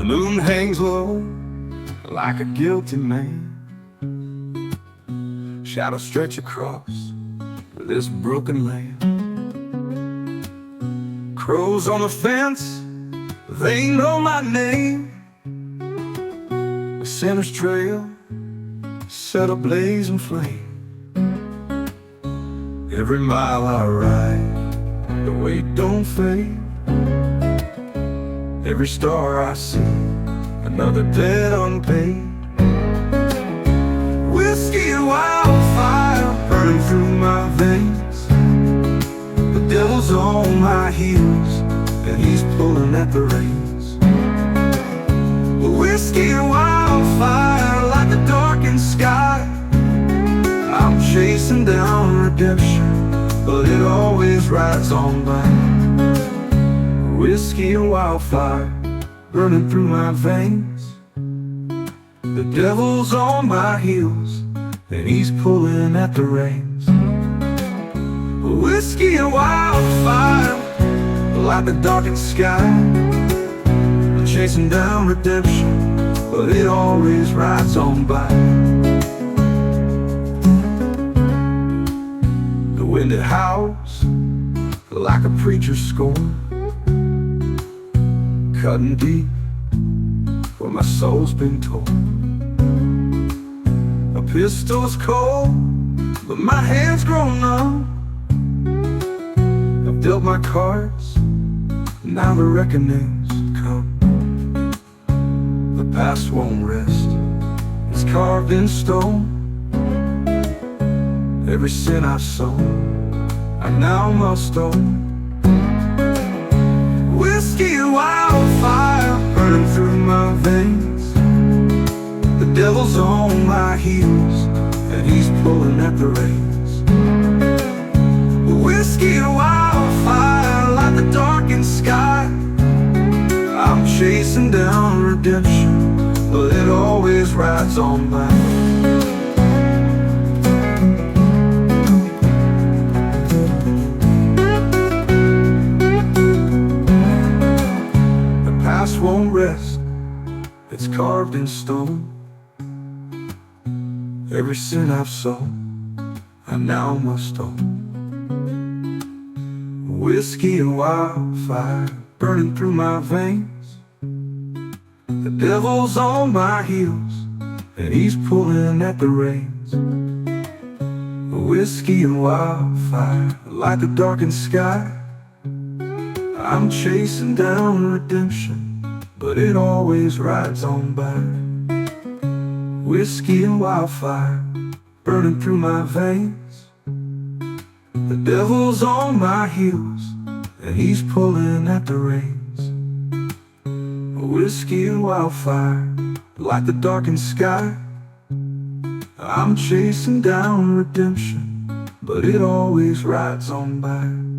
The moon hangs low like a guilty man. Shadows stretch across this broken land. Crows on the fence, they know my name. The sinner's trail set ablaze in flame. Every mile I ride, the weight don't fade. Every star I see, another debt unpaid. Whiskey and wildfire burning through my veins. The devil's on my heels, and he's pulling at the reins. Whiskey and wildfire like the darkened sky. I'm chasing down redemption, but it always rides on by. Whiskey and wildfire burning through my veins. The devil's on my heels, and he's pulling at the reins. Whiskey and wildfire like the darkened sky. I'm chasing down redemption, but it always rides on by. The wind it howls like a preacher's scorn, cutting deep where my soul's been torn. A pistol's cold, but my hand's grown numb. I've dealt my cards, now the reckoning's come. The past won't rest, it's carved in stone. Every sin I've sown, I now must own. Whiskey and wildfire burning through my veins. The devil's on my heels, and he's pulling at the reins. Whiskey and wildfire like the darkened sky. I'm chasing down redemption, but it always rides on by. Won't rest, it's carved in stone. Every sin I've sown, I now must own. Whiskey and wildfire burning through my veins. The devil's on my heels, and he's pulling at the reins. Whiskey and wildfire like the darkened sky. I'm chasing down redemption, but it always rides on by. Whiskey and wildfire burning through my veins. The devil's on my heels, and he's pulling at the reins. Whiskey and wildfire like the darkened sky. I'm chasing down redemption, but it always rides on by.